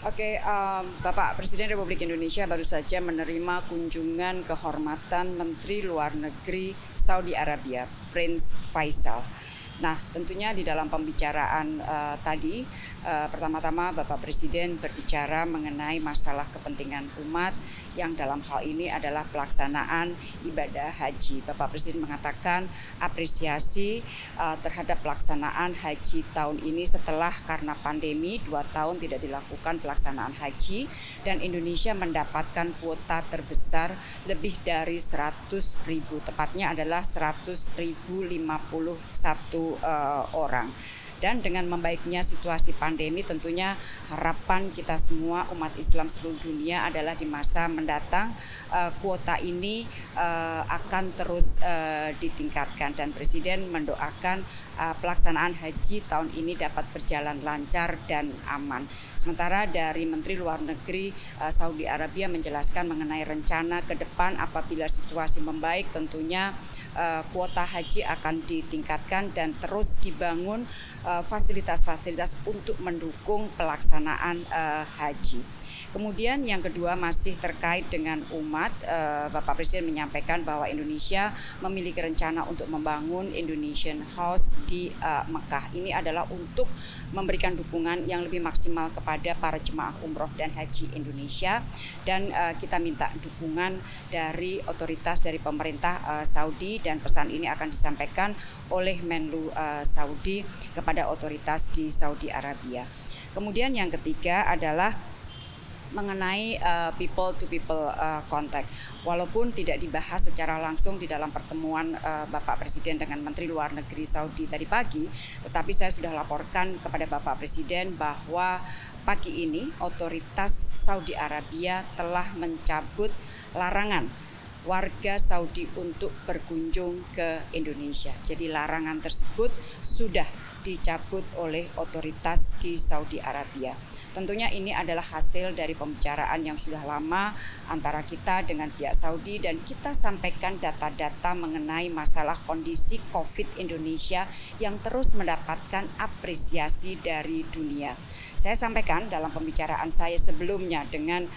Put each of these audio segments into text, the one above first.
Oke, Bapak Presiden Republik Indonesia baru saja menerima kunjungan kehormatan Menteri Luar Negeri Saudi Arabia, Prince Faisal. Nah, tentunya di dalam pembicaraan tadi, pertama-tama Bapak Presiden berbicara mengenai masalah kepentingan umat yang dalam hal ini adalah pelaksanaan ibadah haji. Bapak Presiden mengatakan apresiasi terhadap pelaksanaan haji tahun ini setelah karena pandemi 2 tahun tidak dilakukan pelaksanaan haji dan Indonesia mendapatkan kuota terbesar lebih dari 100.000, tepatnya adalah 100.051 orang. Dan dengan membaiknya situasi pandemi, tentunya harapan kita semua umat Islam seluruh dunia adalah di masa mendatang kuota ini akan terus ditingkatkan, dan Presiden mendoakan pelaksanaan haji tahun ini dapat berjalan lancar dan aman. Sementara dari Menteri Luar Negeri Saudi Arabia menjelaskan mengenai rencana ke depan apabila situasi membaik, tentunya kuota haji akan ditingkatkan dan terus dibangun fasilitas-fasilitas untuk mendukung pelaksanaan haji. Kemudian yang kedua masih terkait dengan umat, Bapak Presiden menyampaikan bahwa Indonesia memiliki rencana untuk membangun Indonesian House di Mekah. Ini adalah untuk memberikan dukungan yang lebih maksimal kepada para jemaah umroh dan haji Indonesia, dan kita minta dukungan dari otoritas dari pemerintah Saudi, dan pesan ini akan disampaikan oleh Menlu Saudi kepada otoritas di Saudi Arabia. Kemudian yang ketiga adalah mengenai people to people contact. Walaupun tidak dibahas secara langsung di dalam pertemuan Bapak Presiden dengan Menteri Luar Negeri Saudi tadi pagi, tetapi saya sudah laporkan kepada Bapak Presiden bahwa pagi ini otoritas Saudi Arabia telah mencabut larangan warga Saudi untuk berkunjung ke Indonesia. Jadi larangan tersebut sudah dicabut oleh otoritas di Saudi Arabia. Tentunya ini adalah hasil dari pembicaraan yang sudah lama antara kita dengan pihak Saudi, dan kita sampaikan data-data mengenai masalah kondisi COVID Indonesia yang terus mendapatkan apresiasi dari dunia. Saya sampaikan dalam pembicaraan saya sebelumnya dengan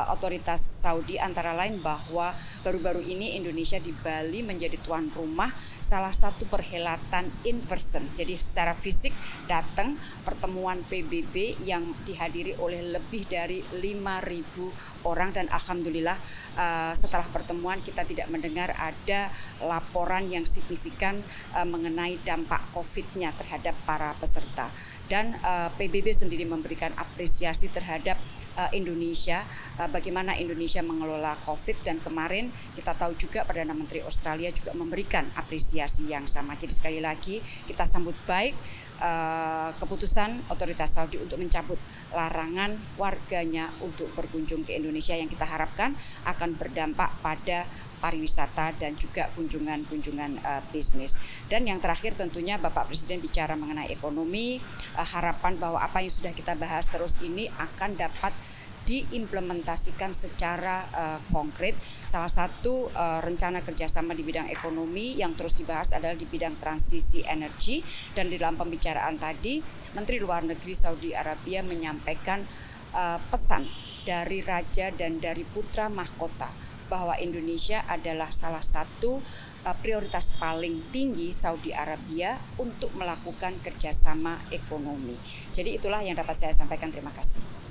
otoritas Saudi antara lain bahwa baru-baru ini Indonesia di Bali menjadi tuan rumah salah satu perhelatan in person. Jadi secara fisik datang pertemuan PBB yang dihadiri oleh lebih dari 5.000 orang, dan alhamdulillah setelah pertemuan kita tidak mendengar ada laporan yang signifikan mengenai dampak COVID-nya terhadap para peserta. Dan PBB sendiri memberikan apresiasi terhadap Indonesia, bagaimana Indonesia mengelola COVID, dan kemarin kita tahu juga Perdana Menteri Australia juga memberikan apresiasi yang sama. Jadi sekali lagi kita sambut baik keputusan otoritas Saudi untuk mencabut larangan warganya untuk berkunjung ke Indonesia, yang kita harapkan akan berdampak pada pariwisata dan juga kunjungan-kunjungan bisnis. Dan yang terakhir tentunya Bapak Presiden bicara mengenai ekonomi, harapan bahwa apa yang sudah kita bahas terus ini akan dapat diimplementasikan secara konkret. Salah satu rencana kerjasama di bidang ekonomi yang terus dibahas adalah di bidang transisi energi, dan di dalam pembicaraan tadi Menteri Luar Negeri Saudi Arabia menyampaikan pesan dari Raja dan dari Putra Mahkota bahwa Indonesia adalah salah satu prioritas paling tinggi Saudi Arabia untuk melakukan kerjasama ekonomi. Jadi itulah yang dapat saya sampaikan. Terima kasih.